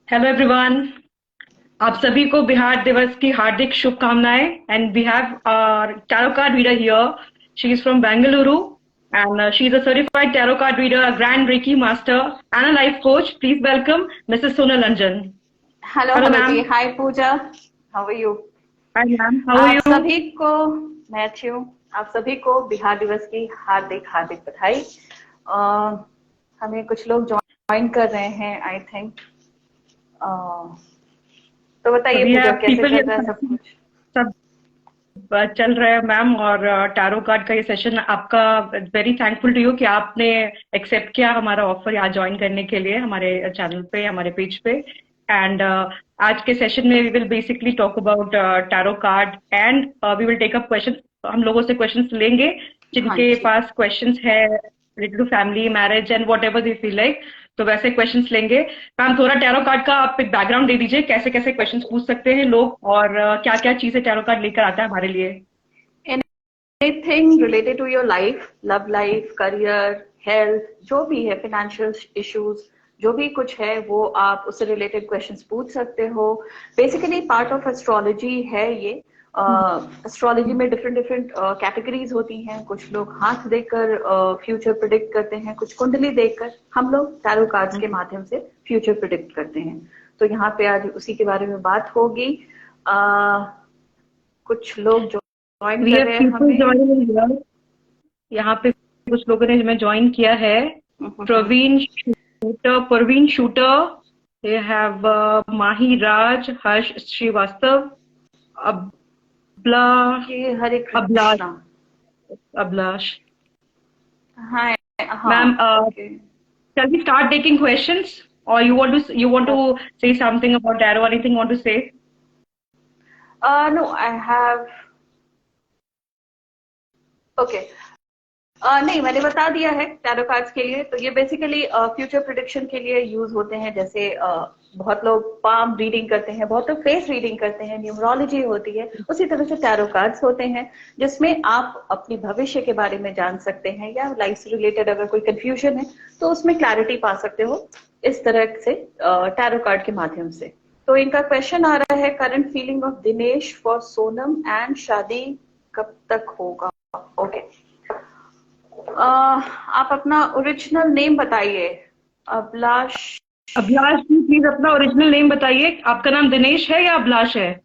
Hello everyone. आप सभी को बिहार दिवस की हार्दिक शुभकामनाएं। And we have tarot card reader here. She is from Bengaluru and she is a certified tarot card reader, a grand Reiki master and a life coach. Please welcome Mrs. Sonal Anjan. Hello Hello hello ji. ma'am. Hi Pooja, how are you? Hi ma'am. How are आप you? सभी को, मैं अच्छी हूँ। आप सभी को बिहार दिवस की हार्दिक हार्दिक बधाई। हमें कुछ लोग ज्वाइन कर रहे हैं आई थिंक। तो So बताइए we पूजा, have कैसे people चल here. रहा है सब कुछ? सब चल रहा है मैम। और टैरो कार्ड का ये सेशन आपका, वेरी थैंकफुल टू यू कि आपने एक्सेप्ट किया हमारा ऑफर यहाँ ज्वाइन करने के लिए हमारे चैनल पे, हमारे पेज पे। एंड आज के सेशन में we will basically talk about tarot card and we will take up question. हम लोगों से क्वेश्चंस लेंगे हाँ जिनके जी। पास क्वेश्चंस है related to family, marriage and whatever they feel like. तो वैसे क्वेश्चंस लेंगे। मैम थोड़ा टैरो कार्ड का आप एक बैकग्राउंड दे दीजिए, कैसे कैसे क्वेश्चंस पूछ सकते हैं लोग और क्या क्या चीजें टैरो कार्ड लेकर आता है हमारे लिए। Anything related to your life, love life, career, health, जो भी है, फाइनेंशियल इश्यूज, जो भी कुछ है वो आप उससे रिलेटेड क्वेश्चंस पूछ सकते हो। बेसिकली पार्ट ऑफ एस्ट्रोलॉजी है ये। एस्ट्रोलॉजी में डिफरेंट डिफरेंट कैटेगरीज होती हैं। कुछ लोग हाथ देकर फ्यूचर प्रिडिक्ट करते हैं, कुछ कुंडली देखकर। हम लोग टैरो कार्ड्स के माध्यम से फ्यूचर प्रिडिक्ट करते हैं। तो यहाँ पे आज उसी के बारे में बात होगी। कुछ लोग ज्वाइन वी कर हैव रहे हैं पीपल हमें। जॉइनिंग। यहाँ पे कुछ लोगों ने हमें ज्वाइन किया है। प्रवीण शूटर, दे हैव माही राज, हर्ष श्रीवास्तव, अबला जी, हरे अभिलाष कृष्णा। अभिलाष। हाँ मैम हाँ, okay. shall we start taking questions or you want to say something about tarot or anything you want to say? No I have, okay. नहीं, मैंने बता दिया है टैरो कार्ड्स के लिए। तो ये बेसिकली फ्यूचर प्रिडिक्शन के लिए यूज होते हैं। जैसे बहुत लोग पाम रीडिंग करते हैं, बहुत लोग फेस रीडिंग करते हैं, न्यूमरोलॉजी होती है। उसी तरह से टैरो कार्ड्स होते हैं जिसमें आप अपनी भविष्य के बारे में जान सकते हैं, या लाइफ से रिलेटेड अगर कोई कंफ्यूजन है तो उसमें क्लैरिटी पा सकते हो इस तरह से टैरो कार्ड के माध्यम से। तो इनका क्वेश्चन आ रहा है, current feeling of Dinesh for Sonam and शादी कब तक होगा? ओके। आप अपना ओरिजिनल नेम बताइए। अभिलाष। अभिलाष जी प्लीज अपना ओरिजिनल नेम बताइए। आपका नाम दिनेश है या अभिलाष है?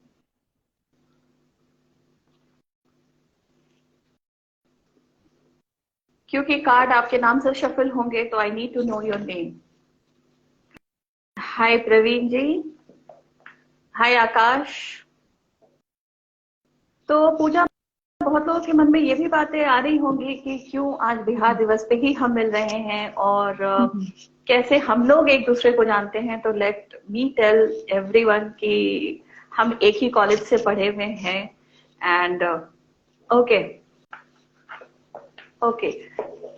क्योंकि कार्ड आपके नाम से शफल होंगे तो I need to know your name. Hi Praveen ji. Hi Aakash. तो पूजा, बहुत लोगों के मन में ये भी बातें आ रही होंगी कि क्यों आज बिहार दिवस पे ही हम मिल रहे हैं और कैसे हम लोग एक दूसरे को जानते हैं। तो लेट मी टेल एवरीवन कि हम एक ही कॉलेज से पढ़े हुए हैं। एंड ओके ओके,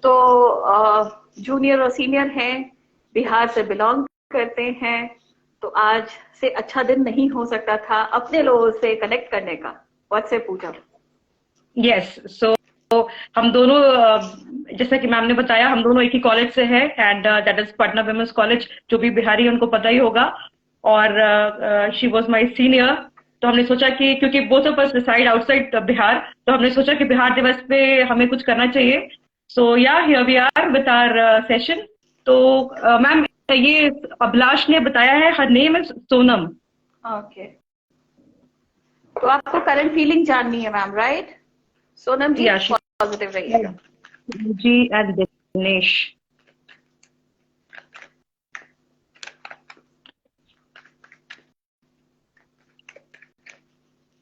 तो जूनियर और सीनियर हैं, बिहार से बिलोंग करते हैं। तो आज से अच्छा दिन नहीं हो सकता था अपने लोगों से कनेक्ट करने का। व्हाट्स से पूजा? यस। सो हम दोनों जैसा कि मैम ने बताया, हम दोनों एक ही कॉलेज से हैं and that is Patna women's college. जो भी बिहारी है उनको पता ही होगा। और शी वाज माय सीनियर। तो हमने सोचा कि क्योंकि both of us reside outside Bihar, तो हमने सोचा कि बिहार दिवस पे हमें कुछ करना चाहिए। So yeah here we are with our session. तो मैम ये अभिलाष ने बताया है, her name is Sonam. Okay, तो आपको करंट फीलिंग जाननी है मैम, राइट? सोनम जी या पॉजिटिव रहिएगा। जी and Dinesh.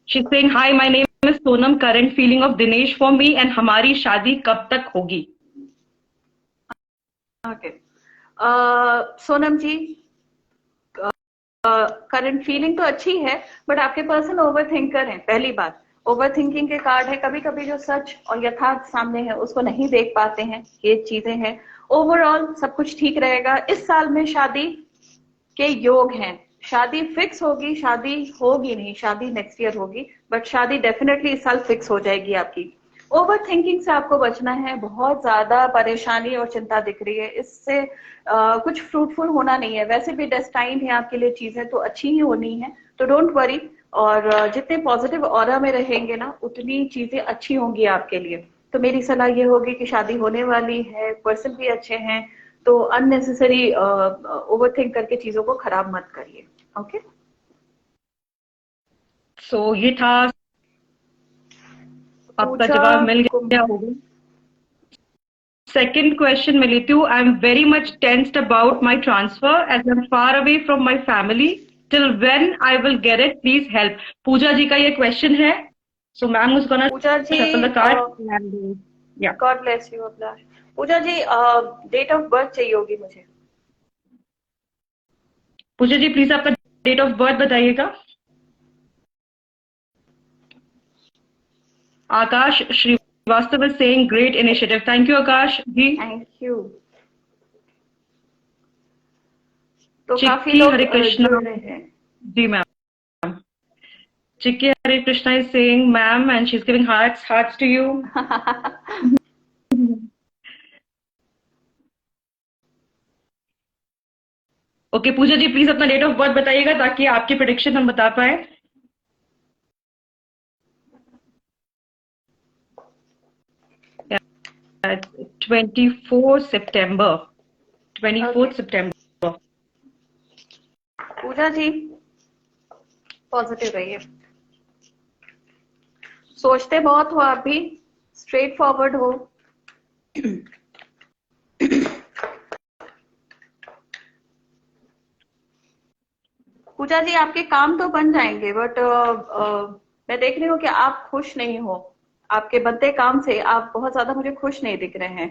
She's saying, "Hi, my name is Sonam. Current feeling of Dinesh for me and हमारी शादी कब तक होगी?" ओके, सोनम जी, करंट फीलिंग तो अच्छी है, बट आपके पर्सन ओवर थिंकर हैं। पहली बात, ओवर थिंकिंग के कार्ड है। कभी कभी जो सच और यथार्थ सामने है उसको नहीं देख पाते हैं, ये चीजें हैं। ओवरऑल सब कुछ ठीक रहेगा। इस साल में शादी के योग हैं। शादी फिक्स होगी, शादी होगी नहीं, शादी नेक्स्ट ईयर होगी, बट शादी डेफिनेटली इस साल फिक्स हो जाएगी आपकी। ओवर थिंकिंग से आपको बचना है। बहुत ज्यादा परेशानी और चिंता दिख रही है, इससे कुछ फ्रूटफुल होना नहीं है। वैसे भी डेस्टाइन है आपके लिए, चीजें तो अच्छी ही होनी है, तो डोंट वरी। और जितने पॉजिटिव ऑरा में रहेंगे ना, उतनी चीजें अच्छी होंगी आपके लिए। तो मेरी सलाह ये होगी कि शादी होने वाली है, पर्सन भी अच्छे हैं, तो अननेसेसरी ओवर थिंक करके चीजों को खराब मत करिए। ओके, सो ये था, आपका पूजा जवाब मिल गया कुंभ। होगा। सेकंड क्वेश्चन मैं लेती हूँ। I am very much tensed about my transfer as I am far away from my family, till when I will get it, please help. Pooja ji का ये क्वेश्चन है। So ma'am is gonna Pooja ji, shuffle the card and yeah. God bless you Abhilash. Pooja ji, date of birth चाहिए होगी मुझे। Pooja ji please आपका date of birth बताइएगा। Aakash Srivastava is saying great initiative. Thank you Aakash ji. Thank you. तो काफी चिक्की लोग हरे कृष्णा जुड़ रहे हैं। जी ma'am. Chikki Hare Krishna is saying ma'am and she is giving hearts to you. Okay Pooja ji please अपना डेट ऑफ बर्थ बताइएगा ताकि आपकी प्रेडिक्शन हम बता पाए। uh, 24 September, 24th Okay. September। पूजा जी पॉजिटिव रहिए। सोचते बहुत हो आप भी, स्ट्रेट फॉरवर्ड हो। पूजा जी आपके काम तो बन जाएंगे, बट मैं देख रही हूँ कि आप खुश नहीं हो। आपके बनते काम से आप बहुत ज्यादा मुझे खुश नहीं दिख रहे हैं।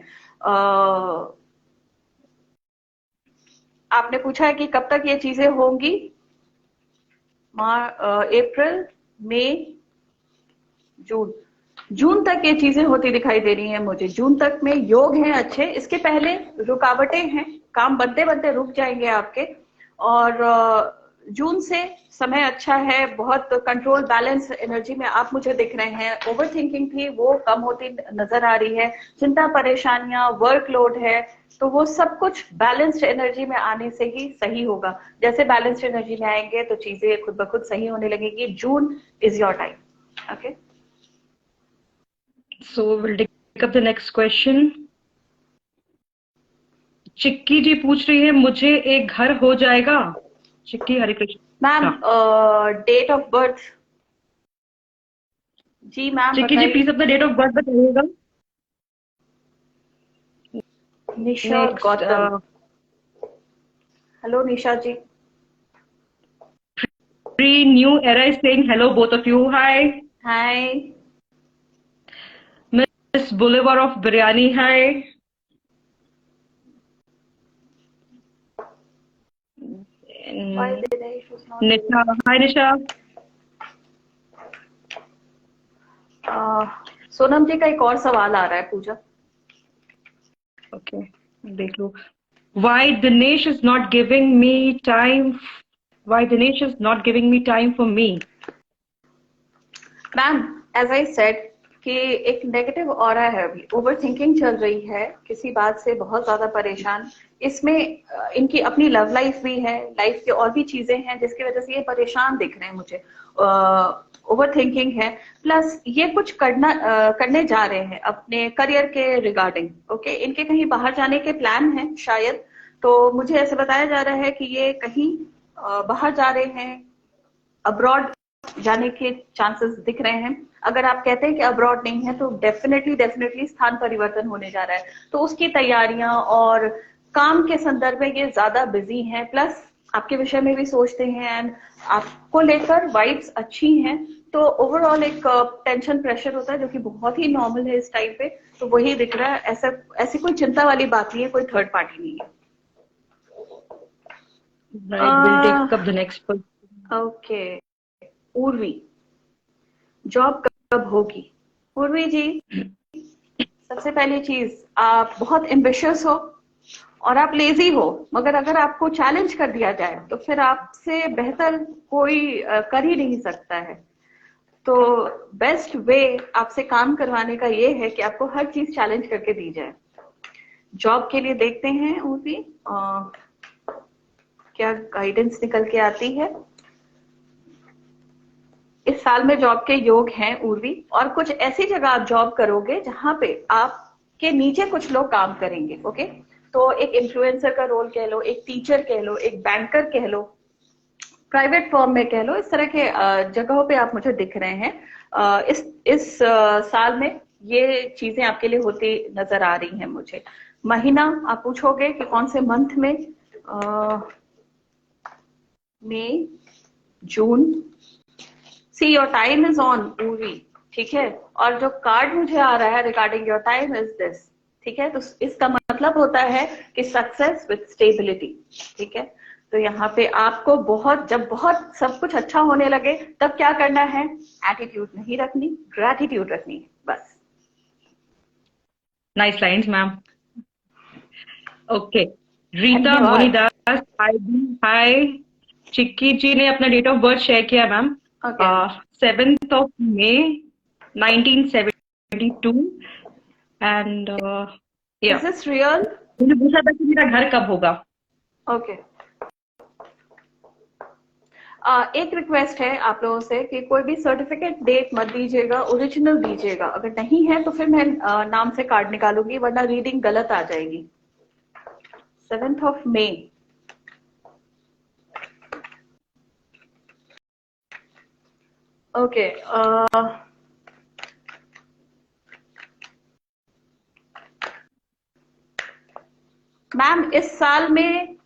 आपने पूछा है कि कब तक ये चीजें होंगी। अप्रैल, मई, जून, जून तक ये चीजें होती दिखाई दे रही हैं मुझे। जून तक में योग हैं अच्छे, इसके पहले रुकावटें हैं, काम बनते बनते रुक जाएंगे आपके। और जून से समय अच्छा है, बहुत कंट्रोल बैलेंस एनर्जी में आप मुझे दिख रहे हैं। ओवर थिंकिंग थी वो कम होती नजर आ रही है, चिंता परेशानियां, वर्कलोड है, तो वो सब कुछ बैलेंस्ड एनर्जी में आने से ही सही होगा। जैसे बैलेंस्ड एनर्जी में आएंगे तो चीजें खुद ब खुद सही होने लगेगी। June is your time. Okay, So we'll take up the next question। Chikki ji पूछ रही है मुझे एक घर हो जाएगा। Chikki Hare Krishna. Ma'am date of birth. जी मैम चिक्की जी बताइए। प्लीज अपना डेट ऑफ बर्थ बताइएगा। Nisha next Gautam. Hello Nisha ji. Pre new era is saying hello both of you. Hi. Hi. Miss बुलेवर of biryani. Hi. Nisha. Hi Nisha. Sonam जी का एक और सवाल आ रहा है पूजा। ओके देख लो। Why Dinesh is not giving me time? Why Dinesh is not giving me time for me? Ma'am as I said कि एक negative aura है, अभी ओवर थिंकिंग चल रही है, किसी बात से बहुत ज्यादा परेशान। इसमें इनकी अपनी लव लाइफ भी है, लाइफ की और भी चीजें हैं जिसकी वजह से ये परेशान दिख रहे हैं मुझे। ओवर थिंकिंग है, प्लस ये कुछ करने जा रहे हैं अपने करियर के रिगार्डिंग। ओके, इनके कहीं बाहर जाने के प्लान हैं शायद। तो मुझे ऐसे बताया जा रहा है कि ये कहीं बाहर जा रहे हैं, अब्रॉड जाने के चांसेस दिख रहे हैं। अगर आप कहते हैं कि अब्रॉड नहीं है तो डेफिनेटली स्थान परिवर्तन होने जा रहा है, तो उसकी तैयारियां और काम के संदर्भ में ये ज्यादा बिजी हैं। प्लस आपके विषय में भी सोचते हैं एंड आपको लेकर वाइब्स अच्छी हैं। तो ओवरऑल एक टेंशन प्रेशर होता है जो कि बहुत ही नॉर्मल है इस टाइम पे। तो वही दिख रहा है, ऐसी कोई चिंता वाली बात नहीं है, कोई थर्ड पार्टी नहीं है। Right, we'll take up the next person. Okay, Urvi, job कब होगी? उर्वी जी, सबसे पहली चीज, आप बहुत एम्बिशियस हो और आप लेजी हो, मगर अगर आपको चैलेंज कर दिया जाए तो फिर आपसे बेहतर कोई कर ही नहीं सकता है। तो बेस्ट वे आपसे काम करवाने का ये है कि आपको हर चीज चैलेंज करके दी जाए। जॉब के लिए देखते हैं उर्वी क्या गाइडेंस निकल के आती है। इस साल में जॉब के योग हैं उर्वी, और कुछ ऐसी जगह आप जॉब करोगे जहां पे आपके नीचे कुछ लोग काम करेंगे। ओके, तो एक इन्फ्लुएंसर का रोल कह लो, एक टीचर कह लो, एक बैंकर कह लो, प्राइवेट फर्म में कह लो, इस तरह के जगहों पे आप मुझे दिख रहे हैं। इस साल में ये चीजें आपके लिए होती नजर आ रही हैं मुझे। महीना आप पूछोगे कि कौन से मंथ में, मई, June. See your time is on पूरी, ठीक है। और जो कार्ड मुझे आ रहा है regarding your time is this, ठीक है। तो इसका मतलब होता है कि सक्सेस विद स्टेबिलिटी, ठीक है। तो यहाँ पे आपको जब बहुत सब कुछ अच्छा होने लगे तब क्या करना है, एटीट्यूड नहीं रखनी, ग्रैटिट्यूड रखनी है, बस। Nice lines ma'am. Okay, Rita धन्यवाद। मुनिदास, हाय। चिक्की जी ने अपना डेट ऑफ बर्थ शेयर किया ma'am. 7th of May 1972 and is this real? मुझे पूछा था कि मेरा घर कब होगा। ओके। एक रिक्वेस्ट है आप लोगों से कि कोई भी सर्टिफिकेट डेट मत दीजिएगा, ओरिजिनल दीजिएगा। अगर नहीं है तो फिर मैं नाम से कार्ड निकालूंगी, वरना रीडिंग गलत आ जाएगी। 7th of May। Okay, ma'am इस साल में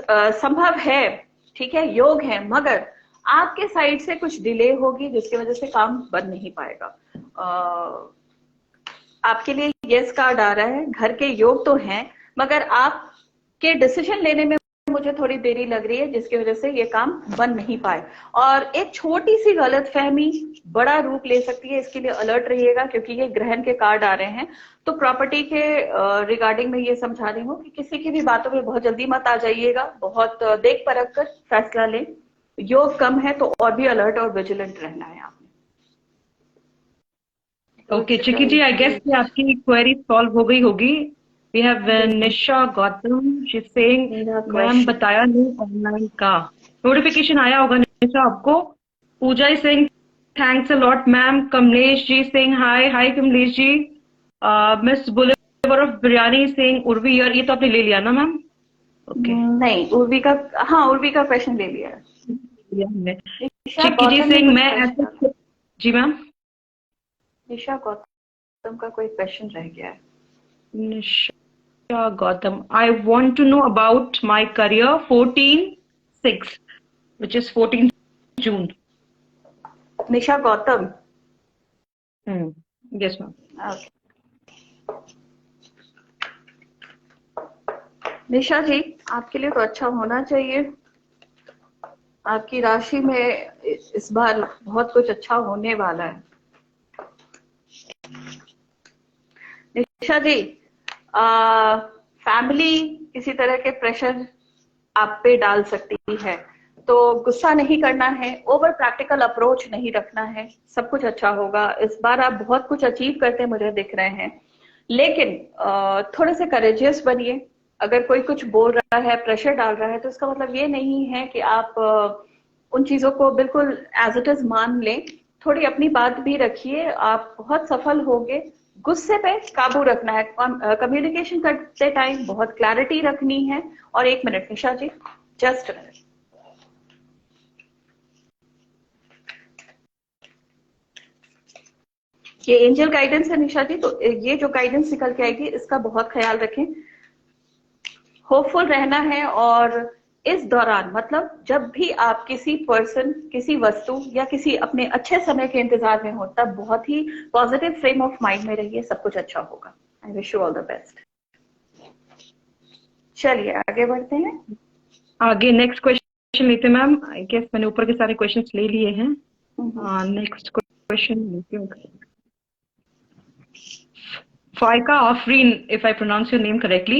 संभव है, ठीक है, योग है, मगर आपके साइड से कुछ डिले होगी जिसकी वजह से काम बन नहीं पाएगा। आपके लिए यस कार्ड आ रहा है। घर के योग तो हैं, मगर आपके डिसीजन लेने में मुझे थोड़ी देरी लग रही है, जिसकी वजह से ये काम बन नहीं पाए। और एक छोटी सी गलतफहमी बड़ा रूप ले सकती है, इसके लिए अलर्ट रहिएगा, क्योंकि ये ग्रहण के कार्ड आ रहे हैं। तो प्रॉपर्टी के रिगार्डिंग में ये समझा रही हूँ कि किसी की भी बातों में बहुत जल्दी मत आ जाइएगा, बहुत देख परख कर फैसला लें। योग कम है तो और भी अलर्ट और विजिलेंट रहना है आपने। Okay chikki ji, I guess कि आपकी क्वेरी सॉल्व हो गई होगी। We have Nisha Gautam, she is saying ma'am बताया नहीं ऑनलाइन का। नोटिफिकेशन आया होगा निशा आपको। Pooja Singh, thanks a lot ma'am. Kamlesh ji Singh, hi Kamlesh ji. Miss बुलेवर of biryani Singh, Urvi यार, ये तो आपने ले लिया ना मैम? ओके, नहीं उर्वी का, हाँ उर्वी का क्वेश्चन ले लिया है। चिक्की जी सिंह, मैं ऐसे, जी मैम। निशा गौतम का कोई क्वेश्चन रह गया है। Nisha Gautam, I want to know about my career 14/6 which is 14th June. निशा गौतम, yes ma'am. Okay. Nisha ji, आपके लिए तो अच्छा होना चाहिए। आपकी राशि में इस बार बहुत कुछ अच्छा होने वाला है। निशा जी, फैमिली किसी तरह के प्रेशर आप पे डाल सकती है, तो गुस्सा नहीं करना है, ओवर प्रैक्टिकल अप्रोच नहीं रखना है, सब कुछ अच्छा होगा। इस बार आप बहुत कुछ अचीव करते मुझे दिख रहे हैं, लेकिन थोड़े से करेजियस बनिए। अगर कोई कुछ बोल रहा है, प्रेशर डाल रहा है, तो इसका मतलब ये नहीं है कि आप उन चीजों को बिल्कुल एज इट इज मान लें। थोड़ी अपनी बात भी रखिए, आप बहुत सफल होंगे। गुस्से पे काबू रखना है, कम्युनिकेशन करते टाइम बहुत क्लैरिटी रखनी है। और 1 मिनट निशा जी, जस्ट मिनट। ये एंजल गाइडेंस है निशा जी, तो ये जो गाइडेंस निकल के आएगी इसका बहुत ख्याल रखें। होपफुल रहना है, और इस दौरान मतलब जब भी आप किसी पर्सन, किसी वस्तु या किसी अपने अच्छे समय के इंतजार में हो, तब बहुत ही पॉजिटिव फ्रेम ऑफ माइंड में रहिए, सब कुछ अच्छा होगा। आई wish you all the best. चलिए आगे बढ़ते हैं। आगे नेक्स्ट क्वेश्चन लेते हैं मैम। आई गेस मैंने ऊपर के सारे क्वेश्चंस ले लिए हैं। नेक्स्ट क्वेश्चन लेते हैं। Faika Afreen, if I pronounce your name correctly,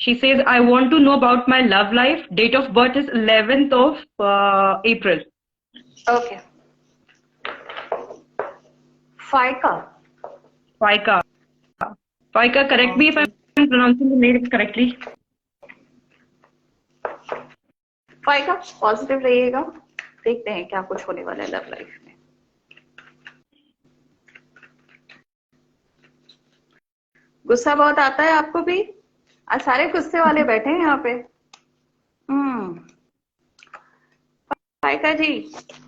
she says, I want to know about my love life. Date of birth is 11th of April. Okay, Faika. Faika. Faika, correct me if okay, I'm pronouncing the name correctly. Faika positive रहिएगा, देखते हैं क्या कुछ होने वाला है love life में। गुस्सा बहुत आता है आपको भी? आज सारे गुस्से वाले बैठे हैं यहाँ पे। फाइका जी,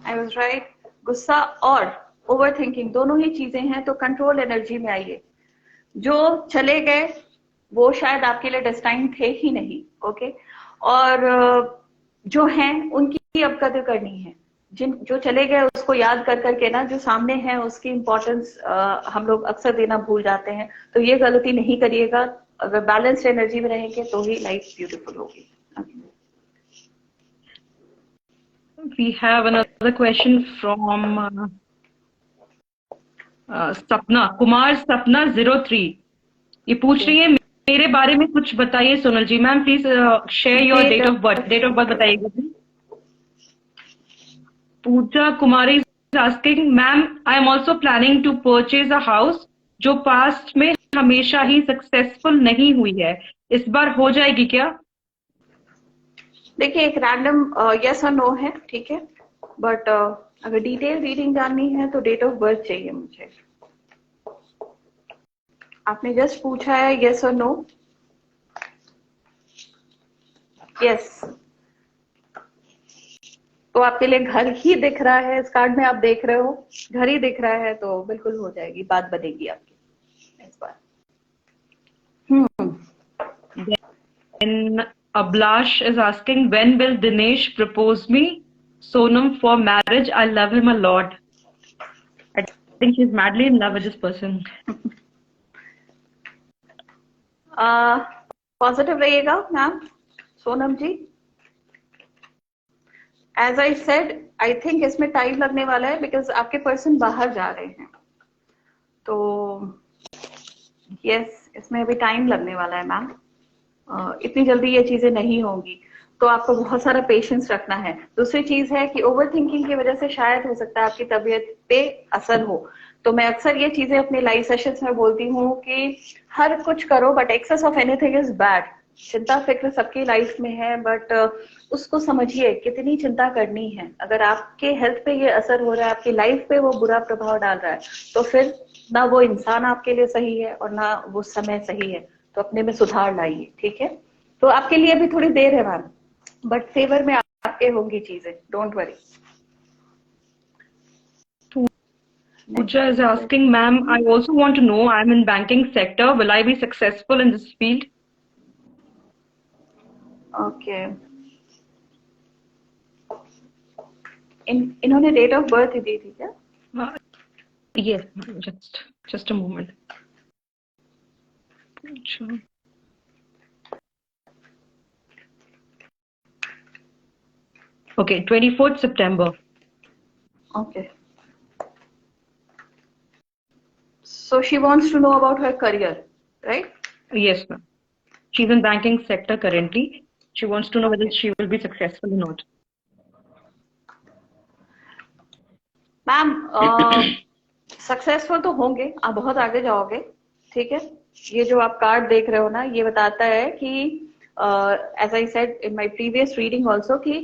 आई वाज राइट। गुस्सा और ओवर थिंकिंग दोनों ही चीजें हैं, तो कंट्रोल एनर्जी में आइए। जो चले गए वो शायद आपके लिए डेस्टाइन थे ही नहीं, ओके। और जो हैं उनकी अब कदर करनी है। जिन जो चले गए उसको याद कर करके ना, जो सामने है उसकी इम्पोर्टेंस हम लोग अक्सर देना भूल जाते हैं। तो ये गलती नहीं करिएगा। अगर बैलेंस्ड एनर्जी में रहेंगे तो ही लाइफ ब्यूटीफुल होगी। We have another question from सपना कुमार, सपना 03। ये पूछ रही है, मेरे बारे में कुछ बताइए Sonal ji. Ma'am please share your date of birth. Date of birth बताइएगा please. Pooja Kumari is asking, ma'am I am also planning to purchase a house जो पास्ट में हमेशा ही सक्सेसफुल नहीं हुई है, इस बार हो जाएगी क्या? देखिए, एक रैंडम यस और नो है, ठीक है। बट अगर डिटेल रीडिंग जाननी है तो डेट ऑफ बर्थ चाहिए मुझे। आपने जस्ट पूछा है यस और नो। यस, तो आपके लिए घर ही दिख रहा है, इस कार्ड में आप देख रहे हो घर ही दिख रहा है, तो बिल्कुल हो जाएगी, बात बनेगी आपकी इस बार। Then Ablash is asking, when will Dinesh propose me? Sonam, for marriage, I love him a lot. I think she's madly in love with this person. Positive रहिएगा ma'am Sonam ji. As I said, I think इसमें time लगने वाला है, because आपके person बाहर जा रहे हैं। तो यस, इसमें अभी टाइम लगने वाला है मैम। इतनी जल्दी ये चीजें नहीं होंगी, तो आपको बहुत सारा पेशेंस रखना है। दूसरी चीज है कि ओवर थिंकिंग की वजह से शायद हो सकता है आपकी तबीयत पे असर हो। तो मैं अक्सर ये चीजें अपने लाइव सेशंस में बोलती हूँ कि हर कुछ करो but excess of anything is bad. चिंता फिक्र सबकी लाइफ में है, बट उसको समझिए कितनी चिंता करनी है। अगर आपके हेल्थ पे ये असर हो रहा है, आपकी लाइफ पे वो बुरा प्रभाव डाल रहा है, तो फिर ना वो इंसान आपके लिए सही है और ना वो समय सही है। तो अपने में सुधार लाइए, ठीक है। तो आपके लिए भी थोड़ी देर है मैम, बट फेवर में आपके होंगी चीजें, don't worry. Pooja is asking, ma'am, I also want to know, I'm in banking sector, will I be successful in this field? Okay, इन्होंने डेट ऑफ बर्थ दी थी क्या? Yes, just a moment. Okay, 24th September. Okay. So she wants to know about her career, right? Yes, ma'am. She's in banking sector currently. She wants to know whether she will be successful or not. Ma'am successful तो होंगे, आप बहुत आगे जाओगे, ठीक है। ये जो आप कार्ड देख रहे हो ना, ये बताता है कि as I said in my previous reading also कि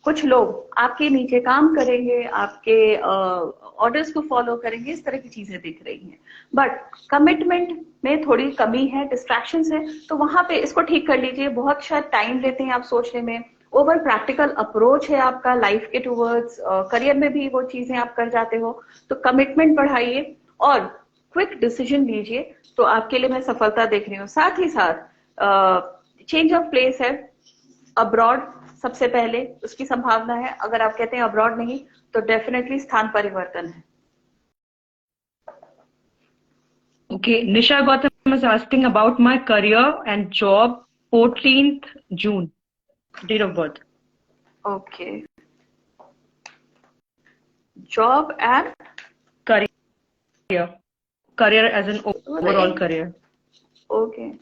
कुछ लोग आपके नीचे काम करेंगे, आपके ऑर्डर्स को फॉलो करेंगे, इस तरह की चीजें दिख रही हैं। बट कमिटमेंट में थोड़ी कमी है, डिस्ट्रैक्शंस है, तो वहां पे इसको ठीक कर लीजिए। बहुत शायद टाइम लेते हैं आप सोचने में। ओवर प्रैक्टिकल अप्रोच है आपका लाइफ के टूवर्ड्स, करियर में भी वो चीजें आप कर जाते हो। तो कमिटमेंट बढ़ाइए और क्विक डिसीजन लीजिए, तो आपके लिए मैं सफलता देख रही हूँ। साथ ही साथ चेंज ऑफ प्लेस है, अब्रॉड सबसे पहले उसकी संभावना है। अगर आप कहते हैं अब्रॉड नहीं, तो डेफिनेटली स्थान परिवर्तन है। Okay, Nisha Gautam is asking about my career and job, 14th June, date of birth. Okay. Job and career. Career as an overall career. Okay.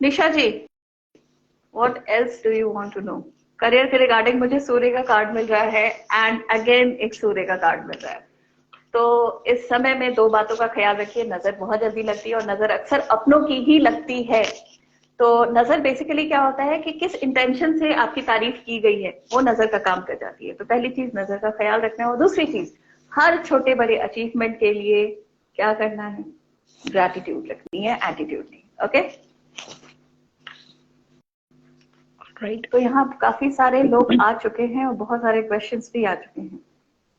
Nisha ji, else do you want to know? Career के regarding मुझे सूर्य का card मिल रहा है and again एक सूर्य का card मिल रहा है। तो इस समय में दो बातों का ख्याल रखिए, नजर बहुत जल्दी लगती है और नजर अक्सर अपनों की ही लगती है। तो नजर बेसिकली क्या होता है कि किस इंटेंशन से आपकी तारीफ की गई है वो नजर का काम कर जाती है। तो पहली चीज नजर का ख्याल रखना है, और दूसरी चीज हर छोटे बड़े अचीवमेंट के लिए क्या करना है, ग्रैटिट्यूड रखनी है, एटीट्यूड नहीं। Okay right. तो यहाँ काफी सारे लोग आ चुके हैं और बहुत सारे क्वेश्चंस भी आ चुके हैं।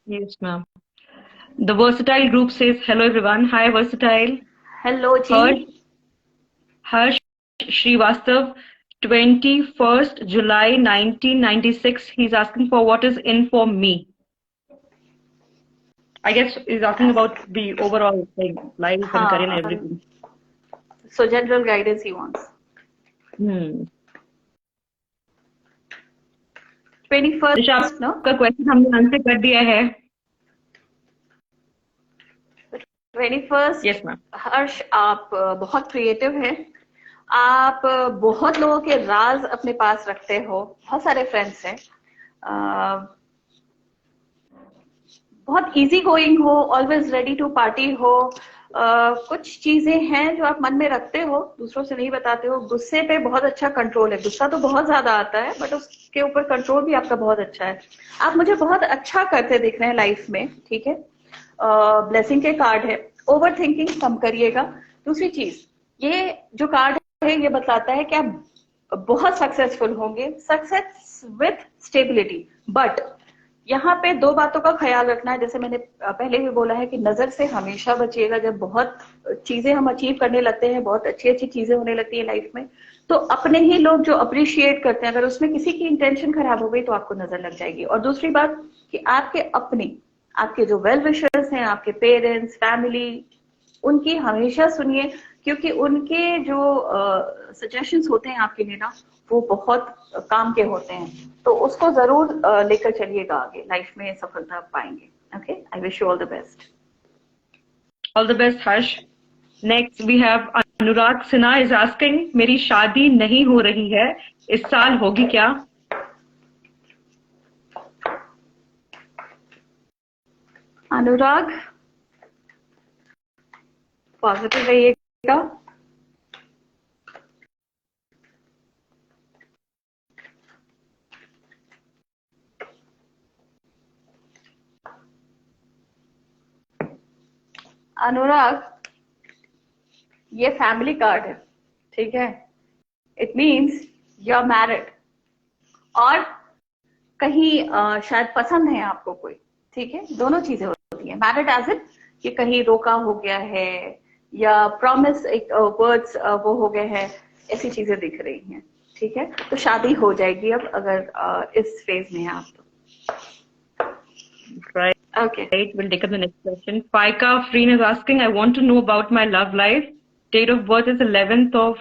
Yes, ma'am. The Versatile group says, hello everyone. Hi, Versatile. Hello जी। Harsh Srivastav, 21st July 1996. He's asking for what is in for me. I guess he's asking about the overall thing, life and career and everything. So general guidance he wants. 21st no? का question हमने answer कर दिया है। 21st। Yes ma'am. हर्ष आप बहुत creative हैं, आप बहुत लोगों के राज अपने पास रखते हो, बहुत सारे फ्रेंड्स हैं, बहुत इजी गोइंग हो, ऑलवेज रेडी टू पार्टी हो। कुछ चीजें हैं जो आप मन में रखते हो, दूसरों से नहीं बताते हो। गुस्से पे बहुत अच्छा कंट्रोल है, गुस्सा तो बहुत ज्यादा आता है बट उसके ऊपर कंट्रोल भी आपका बहुत अच्छा है। आप मुझे बहुत अच्छा करते दिख रहे हैं लाइफ में, ठीक है। ब्लेसिंग के कार्ड है, ओवर थिंकिंग कम करिएगा। दूसरी चीज, ये जो कार्ड है ये बताता है कि आप बहुत सक्सेसफुल होंगे, सक्सेस विथ स्टेबिलिटी। बट यहाँ पे दो बातों का ख्याल रखना है, जैसे मैंने पहले भी बोला है कि नजर से हमेशा बचिएगा। जब बहुत चीजें हम अचीव करने लगते हैं, बहुत अच्छी अच्छी चीजें होने लगती है लाइफ में, तो अपने ही लोग जो अप्रिशिएट करते हैं, अगर उसमें किसी की इंटेंशन खराब हो गई तो आपको नजर लग जाएगी। और दूसरी बात कि आपके जो वेल विशर्स हैं, आपके पेरेंट्स, फैमिली, उनकी हमेशा सुनिए, क्योंकि उनके जो सजेशंस होते हैं आपके लिए ना, वो बहुत काम के होते हैं। तो उसको जरूर लेकर चलिएगा आगे, लाइफ में सफलता पाएंगे। Okay, I wish you all the best. All the best Harsh. Next we have Anurag Sinha is asking, मेरी शादी नहीं हो रही है, इस साल होगी क्या? अनुराग पॉजिटिव रहिएगा। अनुराग, ये फैमिली कार्ड है, ठीक है। It means you are married, और कहीं शायद पसंद है आपको कोई, ठीक है। दोनों चीजें होती है, मैरिड एज इट कि कहीं रोका हो गया है, या प्रॉमिस एक वर्ड्स वो हो गए हैं, ऐसी चीजें दिख रही हैं, ठीक है। तो शादी हो जाएगी अब, अगर इस फेज में है आप तो। Right. Okay. Right. We'll take up the next question. Faika Freen is asking, I want to know about my love life. Date of birth is 11th of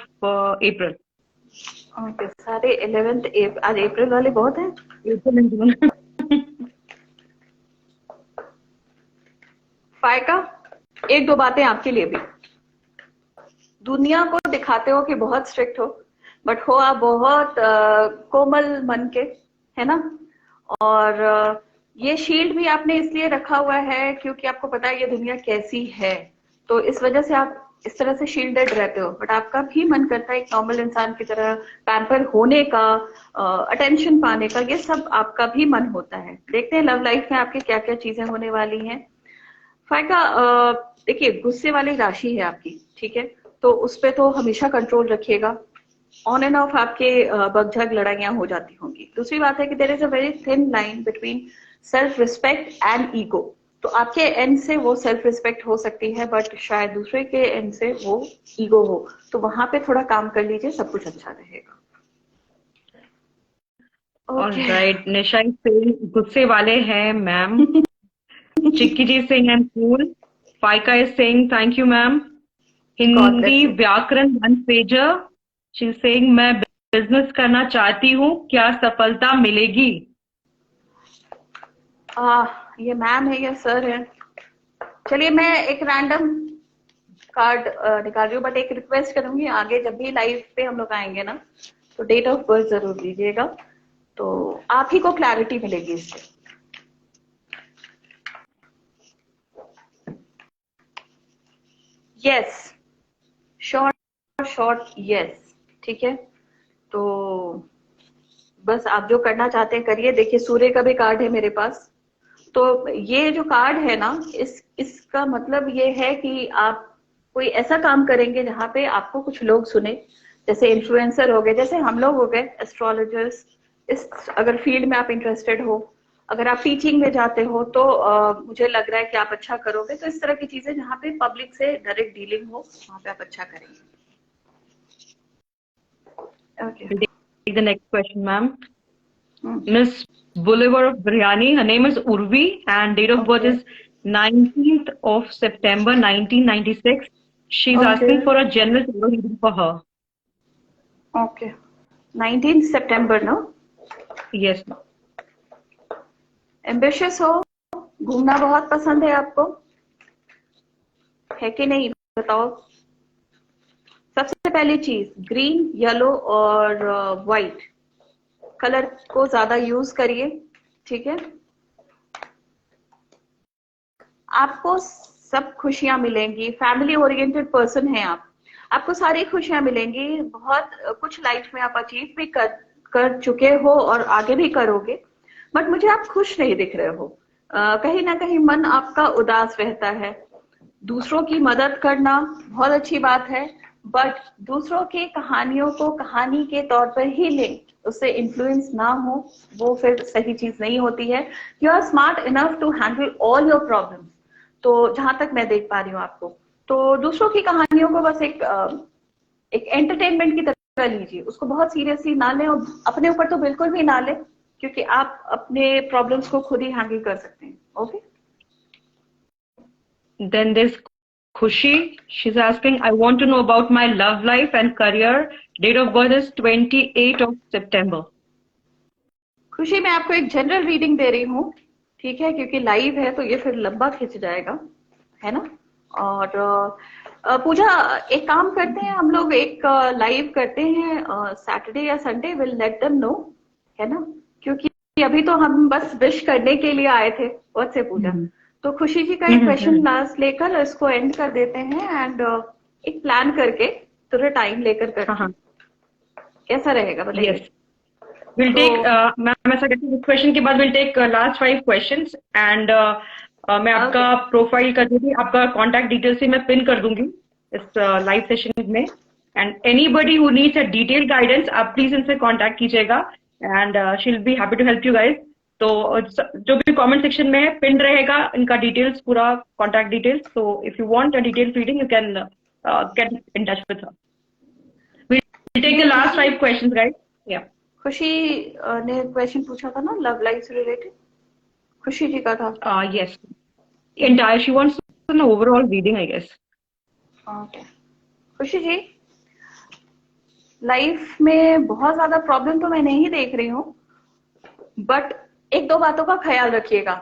April. Okay. सारे 11th आज अप्रैल वाले बहुत हैं। फायका, एक दो बातें आपके लिए भी। दुनिया को दिखाते हो कि बहुत स्ट्रिक्ट हो, बट हो आप बहुत कोमल मन के, है ना। और ये शील्ड भी आपने इसलिए रखा हुआ है क्योंकि आपको पता है ये दुनिया कैसी है, तो इस वजह से आप इस तरह से शील्डेड रहते हो। बट आपका भी मन करता है एक नॉर्मल इंसान की तरह पैम्पर होने का, अटेंशन पाने का, ये सब आपका भी मन होता है। देखते हैं लव लाइफ में आपके क्या क्या चीजें होने वाली हैं। फायका, देखिए गुस्से वाली राशि है आपकी, ठीक है, तो उस पर तो हमेशा कंट्रोल रखिएगा। ऑन एंड ऑफ आपके बगझग लड़ाइयां हो जाती होंगी। दूसरी बात है कि there is a very thin line between self respect and ego. तो आपके एंड से वो सेल्फ रिस्पेक्ट हो सकती है, बट शायद दूसरे के एंड से वो ईगो हो, तो वहां पे थोड़ा काम कर लीजिए, सब कुछ अच्छा रहेगा। Alright, निशा से गुस्से वाले हैं ma'am. Chikki ji Singh and cool. Faika is saying thank you ma'am. Hindi व्याकरण one pager. She is saying मैं बिजनेस करना चाहती हूँ, क्या सफलता मिलेगी? ये मैम है या सर है? चलिए मैं एक रैंडम कार्ड निकाल रही हूँ, बट एक रिक्वेस्ट करूंगी, आगे जब भी लाइव पे हम लोग आएंगे ना, तो डेट ऑफ बर्थ जरूर दीजिएगा, तो आप ही को क्लैरिटी मिलेगी इससे। यस, शॉर्ट शॉर्ट यस, ठीक है। तो बस आप जो करना चाहते हैं करिए। देखिए सूर्य का भी कार्ड है मेरे पास, तो ये जो कार्ड है ना, इसका मतलब ये है कि आप कोई ऐसा काम करेंगे जहां पे आपको कुछ लोग सुने, जैसे इन्फ्लुएंसर हो गए, जैसे हम लोग हो गए, एस्ट्रोलॉजर्स। इस अगर फील्ड में आप इंटरेस्टेड हो, अगर आप टीचिंग में जाते हो, तो मुझे लग रहा है कि आप अच्छा करोगे। तो इस तरह की चीजें जहाँ पे पब्लिक से डायरेक्ट डीलिंग हो, वहां पे आप अच्छा करेंगे। Okay, Take the next question, ma'am. Miss Bolivar of Biryani. Her name is Urvi and date of birth okay, is 19th of September 1996. She's okay, asking for a general tarot reading for her. Okay. 19 सितंबर no. Yes, ma'am. Ambitious हो, घूमना बहुत पसंद है आपको, है कि नहीं बताओ। सबसे पहली चीज, ग्रीन, येलो और व्हाइट कलर को ज्यादा यूज करिए, ठीक है। आपको सब खुशियां मिलेंगी, फैमिली ओरिएंटेड पर्सन हैं आप, आपको सारी खुशियां मिलेंगी। बहुत कुछ लाइफ में आप अचीव भी कर चुके हो और आगे भी करोगे, बट मुझे आप खुश नहीं दिख रहे हो। कहीं ना कहीं मन आपका उदास रहता है। दूसरों की मदद करना बहुत अच्छी बात है, बट दूसरों की कहानियों को कहानी के तौर पर ही लें, उससे इन्फ्लुएंस ना हो, वो फिर सही चीज नहीं होती है। You are smart enough to handle all your problems, तो जहां तक मैं देख पा रही हूँ आपको, तो दूसरों की कहानियों को बस एक एंटरटेनमेंट की तरह लीजिए, उसको बहुत सीरियसली ना लें, और अपने ऊपर तो बिल्कुल भी ना लें, क्योंकि आप अपने प्रॉब्लम्स को खुद ही हैंडल कर सकते हैं। Okay, Then there's Khushi. She's asking, I want to know about my love life and career. Date of birth is 28th of September. खुशी मैं आपको एक जनरल रीडिंग दे रही हूँ, ठीक है, क्योंकि लाइव है तो ये फिर लंबा खिंच जाएगा, है ना। और पूजा, एक काम करते हैं हम लोग, एक लाइव करते हैं सैटरडे या Sunday, will let them know, है ना, क्योंकि अभी तो हम बस विश करने के लिए आए थे। बहुत से पूजा, तो खुशी जी का एक क्वेश्चन लास्ट लेकर इसको एंड कर देते हैं, एंड एक प्लान करके थोड़ा टाइम लेकर करते हैं, कैसा रहेगा बताइए। Yes. We'll take, ma'am, ऐसा कहते हैं, इस क्वेश्चन के बाद we'll take last 5 questions and मैं आपका प्रोफाइल कर दूंगी, आपका कॉन्टैक्ट डिटेल से मैं पिन कर दूंगी इस लाइव सेशन में, and anybody who needs a detail guidance आप प्लीज इनसे कॉन्टैक्ट कीजिएगा, and she will be happy to help you guys. तो जो भी कमेंट सेक्शन में है पिन रहेगा इनका डिटेल्स, पूरा contact details, so if you want a detailed reading you can get in touch with her. We'll take the last 5 questions, guys. Yeah. खुशी ने क्वेश्चन पूछा था ना लव लाइफ से रिलेटेड, खुशी जी का था। Yes. Entire, she wants an overall reading, I guess. Okay, खुशी जी, लाइफ में बहुत ज्यादा प्रॉब्लम तो मैं नहीं देख रही हूँ, बट एक दो बातों का ख्याल रखिएगा।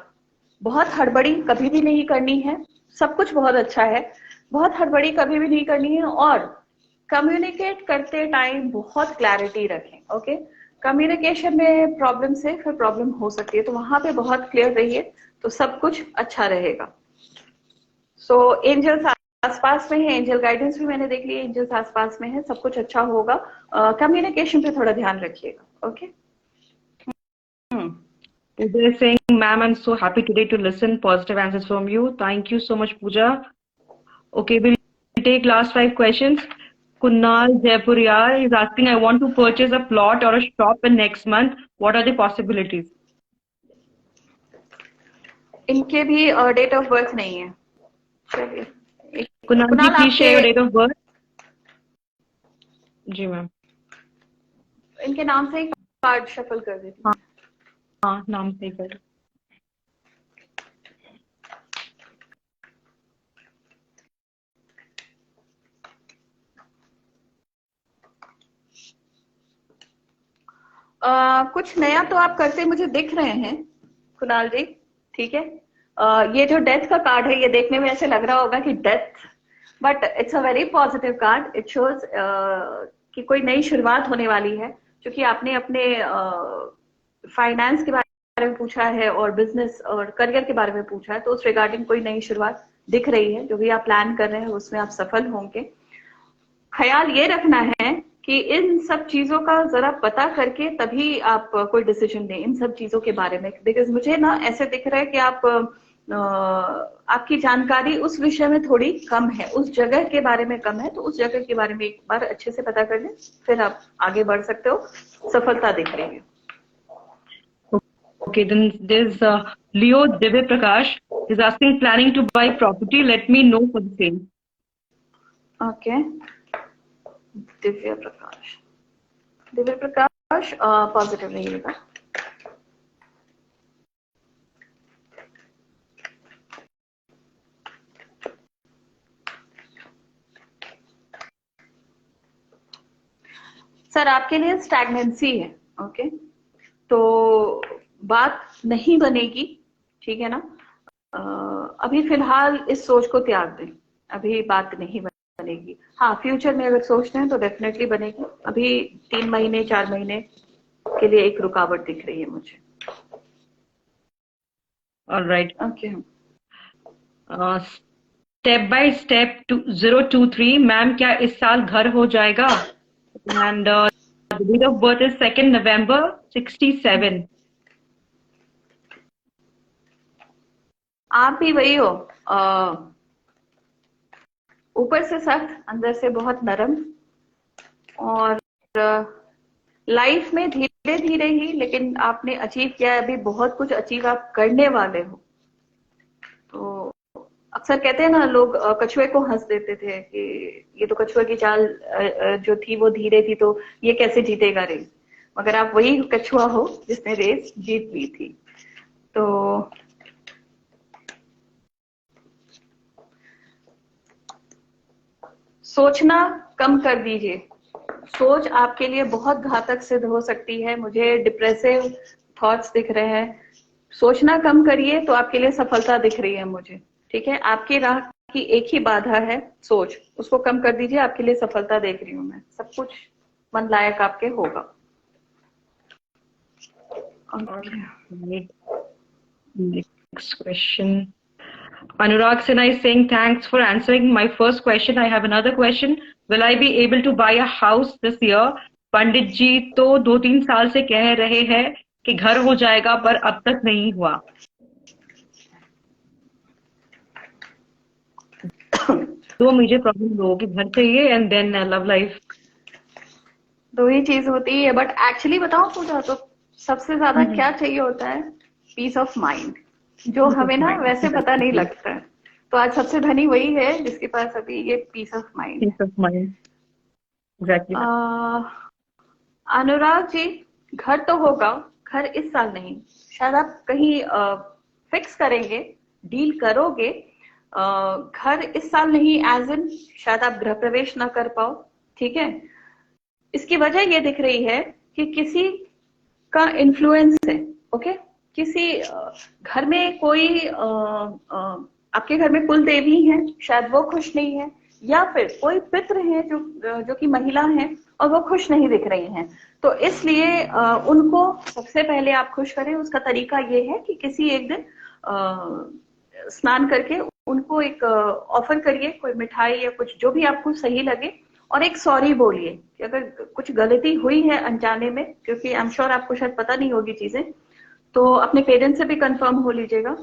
बहुत हड़बड़ी कभी भी नहीं करनी है, सब कुछ बहुत अच्छा है, बहुत हड़बड़ी कभी भी नहीं करनी है, और कम्युनिकेट करते टाइम बहुत क्लैरिटी रखें। ओके, कम्युनिकेशन में प्रॉब्लम से फिर प्रॉब्लम हो सकती है, तो वहां पे बहुत क्लियर रहिए, तो सब कुछ अच्छा रहेगा। सो एंजल्स आसपास में है, एंजल गाइडेंस भी मैंने देख लिया, एंजल्स आसपास में है, सब कुछ अच्छा होगा। कम्युनिकेशन पे थोड़ा ध्यान रखिएगा। Okay. They're saying, ma'am, I'm so happy today to listen positive answers from you. Thank you so much, Pooja. Okay, we'll take last 5 questions. Kunal Jaipuriyar is asking, I want to purchase a plot or a shop in next month. What are the possibilities? इनके भी date of birth नहीं है। चलिए, Kunal, please share your date of birth. जी ma'am, इनके नाम से ही card shuffle कर देती हूँ। हाँ, नाम से ही कर। कुछ नया तो आप करते मुझे दिख रहे हैं कुणाल जी, ठीक है। ये जो डेथ का कार्ड है, ये देखने में ऐसे लग रहा होगा कि death, but it's a very positive card. It shows कि कोई नई शुरुआत होने वाली है, क्योंकि आपने अपने फाइनेंस के बारे में पूछा है और बिजनेस और करियर के बारे में पूछा है, तो उस रिगार्डिंग कोई नई शुरुआत दिख रही है। जो भी आप प्लान कर रहे हैं उसमें आप सफल होंगे। ख्याल ये रखना है कि इन सब चीजों का जरा पता करके तभी आप कोई डिसीजन लें इन सब चीजों के बारे में। बिकॉज मुझे ना ऐसे दिख रहा है कि आपकी जानकारी उस विषय में थोड़ी कम है, उस जगह के बारे में कम है, तो उस जगह के बारे में एक बार अच्छे से पता कर लें, फिर आप आगे बढ़ सकते हो। सफलता दिख रही है। Okay, then there's Leo Divya Prakash is asking, planning to buy property. Let me know for the same. Okay, Divya Prakash, Divya Prakash positive रहिएगा। सर आपके लिए स्टैग्नेंसी है। ओके, तो बात नहीं बनेगी, ठीक है ना। अभी फिलहाल इस सोच को त्याग दें, अभी बात नहीं बनेगी। हाँ, फ्यूचर में अगर सोचते हैं तो डेफिनेटली बनेगी। अभी 3 महीने 4 महीने के लिए एक रुकावट दिख रही है मुझे। All right. Okay, Step by step 023, ma'am क्या इस साल घर हो जाएगा? And the date of birth is 2nd November 67. आप भी वही हो, ऊपर से सख्त, अंदर से बहुत नरम, और लाइफ में धीरे धीरे ही, लेकिन आपने अचीव किया है। अभी बहुत कुछ अचीव आप करने वाले हो। तो अक्सर कहते हैं ना लोग, कछुए को हंस देते थे कि ये तो कछुए की चाल जो थी वो धीरे थी, तो ये कैसे जीतेगा रेस। मगर आप वही कछुआ हो जिसने रेस जीत ली थी। तो सोचना कम कर दीजिए। सोच आपके लिए बहुत घातक सिद्ध हो सकती है। मुझे डिप्रेसिव थॉट्स दिख रहे हैं। सोचना कम करिए, तो आपके लिए सफलता दिख रही है मुझे। ठीक है, आपकी राह की एक ही बाधा है सोच, उसको कम कर दीजिए। आपके लिए सफलता देख रही हूं मैं, सब कुछ मन लायक आपके होगा। Next question. Anurag Sinha is saying, thanks for answering my first question. I have another question. Will I be able to buy a house this year? पंडित जी तो 2-3 साल से कह रहे हैं कि घर हो जाएगा, पर अब तक नहीं हुआ। तो मुझे प्रॉब्लम लोगों की घर चाहिए एंड देन लव लाइफ। दो ही चीज होती है, बट एक्चुअली बताओ पूजा, तो सबसे ज्यादा क्या चाहिए होता है? पीस ऑफ माइंड, जो हमें ना वैसे पता नहीं लगता है। तो आज सबसे धनी वही है जिसके पास अभी ये peace of mind. Peace of mind, exactly. Anurag ji, घर तो होगा, घर इस साल नहीं, शायद आप कहीं फिक्स करेंगे, डील करोगे। घर इस साल नहीं, एज इन शायद आप गृह प्रवेश ना कर पाओ। ठीक है, इसकी वजह ये दिख रही है कि किसी का इन्फ्लुएंस है। ओके, किसी घर में कोई आपके घर में कुल देवी है, शायद वो खुश नहीं है, या फिर कोई पितृ है जो कि महिला है और वो खुश नहीं दिख रही हैं। तो इसलिए उनको सबसे पहले आप खुश करें। उसका तरीका ये है कि किसी एक दिन स्नान करके उनको एक ऑफर करिए, कोई मिठाई या कुछ जो भी आपको सही लगे, और एक सॉरी बोलिए कि अगर कुछ गलती हुई है अनजाने में, क्योंकि आई एम श्योर आपको शायद पता नहीं होगी चीजें, तो अपने पेरेंट्स से भी कंफर्म हो लीजिएगा।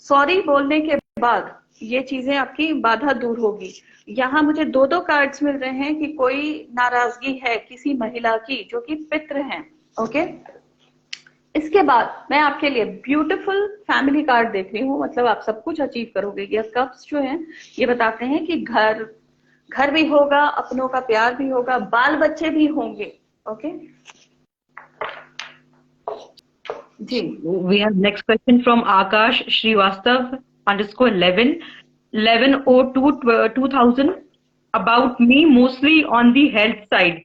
सॉरी बोलने के बाद ये चीजें आपकी बाधा दूर होगी। यहाँ मुझे 2 कार्ड्स मिल रहे हैं कि कोई नाराजगी है किसी महिला की जो कि पितृ हैं। ओके, इसके बाद मैं आपके लिए ब्यूटीफुल फैमिली कार्ड देख रही हूँ, मतलब आप सब कुछ अचीव करोगे। ये कप्स जो हैं ये बताते हैं कि घर भी होगा, अपनों का प्यार भी होगा, बाल बच्चे भी होंगे। ओके जी। We have next question from Akash Srivastav _11 11/02/2000 about me, mostly on the health side.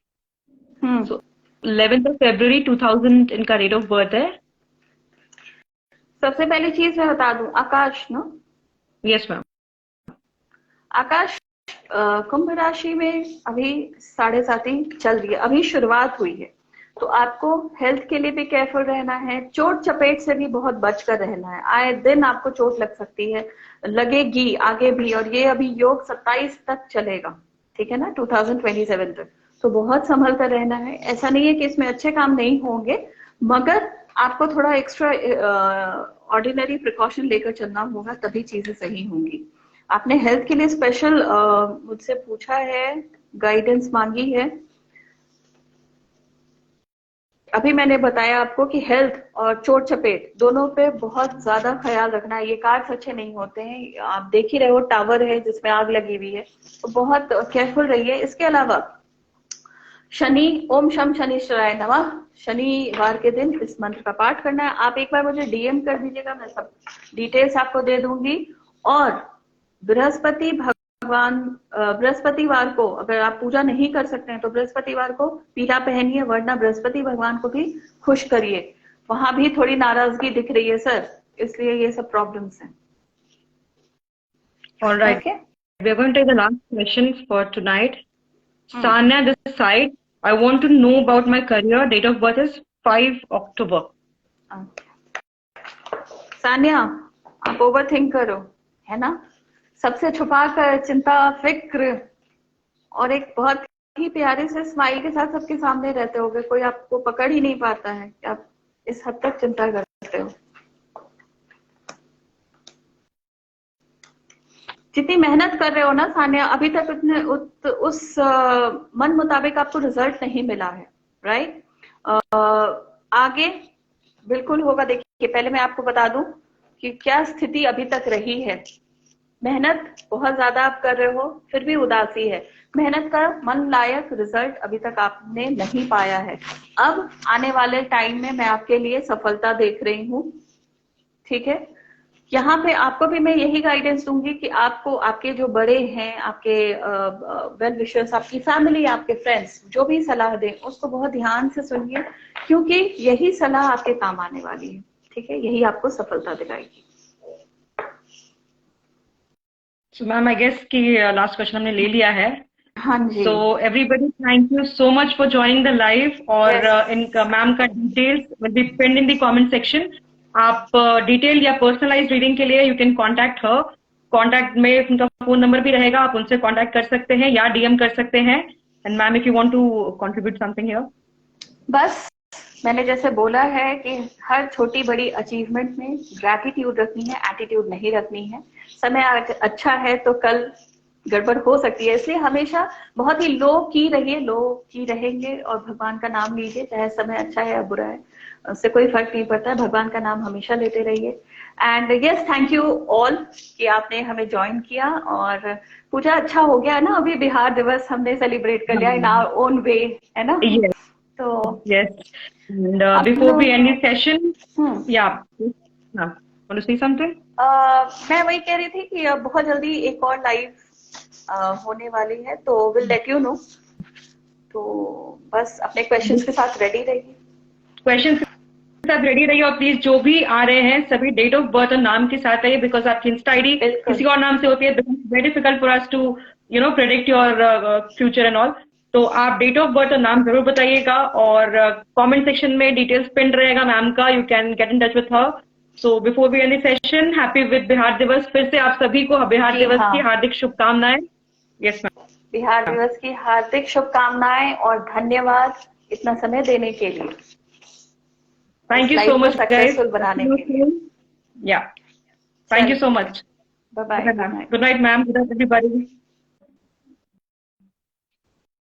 So 11th of February 2000 इनका डेट ऑफ बर्थ है। सबसे पहली चीज मैं बता दूं, आकाश ना? Yes ma'am. आकाश कुंभ राशि में अभी 7.5 चल रही है, अभी शुरुआत हुई है। तो आपको हेल्थ के लिए भी केयरफुल रहना है, चोट चपेट से भी बहुत बचकर रहना है। आए दिन आपको चोट लग सकती है, लगेगी आगे भी, और ये अभी योग 27 तक चलेगा, ठीक है ना, 2027 तक। तो बहुत संभल कर रहना है। ऐसा नहीं है कि इसमें अच्छे काम नहीं होंगे, मगर आपको थोड़ा एक्स्ट्रा ऑर्डिनरी प्रिकॉशन लेकर चलना होगा, तभी चीजें सही होंगी। आपने हेल्थ के लिए स्पेशल मुझसे पूछा है, गाइडेंस मांगी है। अभी मैंने बताया आपको कि हेल्थ और चोट चपेट दोनों पे बहुत ज्यादा ख्याल रखना है। ये कार्ड्स अच्छे नहीं होते हैं, आप देख ही रहे हो, टावर है जिसमें आग लगी हुई है, तो बहुत केयरफुल रहिए। इसके अलावा शनि, ओम शम शनिश्चराय नमः, शनिवार के दिन इस मंत्र का पाठ करना है। आप एक बार मुझे डीएम कर दीजिएगा, मैं सब डिटेल्स आपको दे दूंगी। और बृहस्पति भगवान, बृहस्पतिवार को अगर आप पूजा नहीं कर सकते हैं तो बृहस्पतिवार को पीला पहनिए, वरना बृहस्पति भगवान को भी खुश करिए। वहां भी थोड़ी नाराजगी दिख रही है सर, इसलिए ये सब प्रॉब्लम्स हैं। All right. Okay? We're going to take the last questions for tonight. Sanya, this side. I want to know about my career. Date of birth is 5 October. Sania, आप ओवर थिंक करो, है ना, सबसे छुपा कर चिंता फिक्र और एक बहुत ही प्यारे से स्माइल के साथ सबके सामने रहते होगे, कोई आपको पकड़ ही नहीं पाता है कि आप इस हद तक चिंता करते हो। जितनी मेहनत कर रहे हो ना सानिया, अभी तक उतने उस मन मुताबिक आपको रिजल्ट नहीं मिला है, राइट? आगे बिल्कुल होगा। देखिए, पहले मैं आपको बता दूं कि क्या स्थिति अभी तक रही है। मेहनत बहुत ज्यादा आप कर रहे हो, फिर भी उदासी है। मेहनत का मन लायक रिजल्ट अभी तक आपने नहीं पाया है। अब आने वाले टाइम में मैं आपके लिए सफलता देख रही हूँ, ठीक है? यहाँ पे आपको भी मैं यही गाइडेंस दूंगी कि आपको आपके जो बड़े हैं, आपके वेल विशर्स, आपकी फैमिली, आपके फ्रेंड्स जो भी सलाह दें उसको बहुत ध्यान से सुनिए, क्योंकि यही सलाह आपके काम आने वाली है, ठीक है? यही आपको सफलता दिलाएगी। So ma'am, I guess कि last question हमने ले लिया है. हाँ जी. So everybody, thank you so much for joining the live. और इनका मैम का details will be pinned in the comment section. आप डिटेल या पर्सनलाइज रीडिंग के लिए you can contact her. Contact में उनका फोन नंबर भी रहेगा, आप उनसे कॉन्टैक्ट कर सकते हैं या डीएम कर सकते हैं. And ma'am, if you want to contribute something here. बस मैंने जैसे बोला है कि हर छोटी बड़ी अचीवमेंट में ग्रैटिट्यूड रखनी है, एटीट्यूड नहीं रखनी है. समय अच्छा है तो कल गड़बड़ हो सकती है, इसलिए हमेशा बहुत ही लो की रहिए, लो की रहेंगे और भगवान का नाम लीजिए, चाहे समय अच्छा है या बुरा है, उससे कोई फर्क नहीं पड़ता है. भगवान का नाम हमेशा लेते रहिए. And yes, thank you all कि आपने हमें ज्वाइन किया. और पूजा अच्छा हो गया ना, अभी बिहार दिवस हमने सेलिब्रेट कर लिया इन आवर ओन वे, है ना? तो yes, before we end this session, ya want to say something? मैं वही कह रही थी कि बहुत जल्दी एक और लाइव होने वाली है, तो विल लेट यू नो. तो बस अपने क्वेश्चंस के साथ रेडी रहिए. क्वेश्चंस के साथ रेडी रहिए, और प्लीज जो भी आ रहे हैं सभी डेट ऑफ बर्थ और नाम के साथ आइए, बिकॉज आपकी इंस्टा आईडी किसी और नाम से होती है. Very difficult for us to predict your future and all. तो आप डेट ऑफ बर्थ और नाम जरूर बताइएगा, और कमेंट सेक्शन में डिटेल्स पिन रहेगा मैम का, you can get in touch with her. So before we end the session, happy with Bihar Diwas. फिर से आप सभी को बिहार दिवस की हार्दिक शुभकामनाएं. यस मैम, बिहार दिवस की हार्दिक शुभकामनाएं और धन्यवाद इतना समय देने के लिए. Thank you so much successful बनाने के लिए. Ya, thank you so much. Bye bye. Good night ma'am. Good night everybody.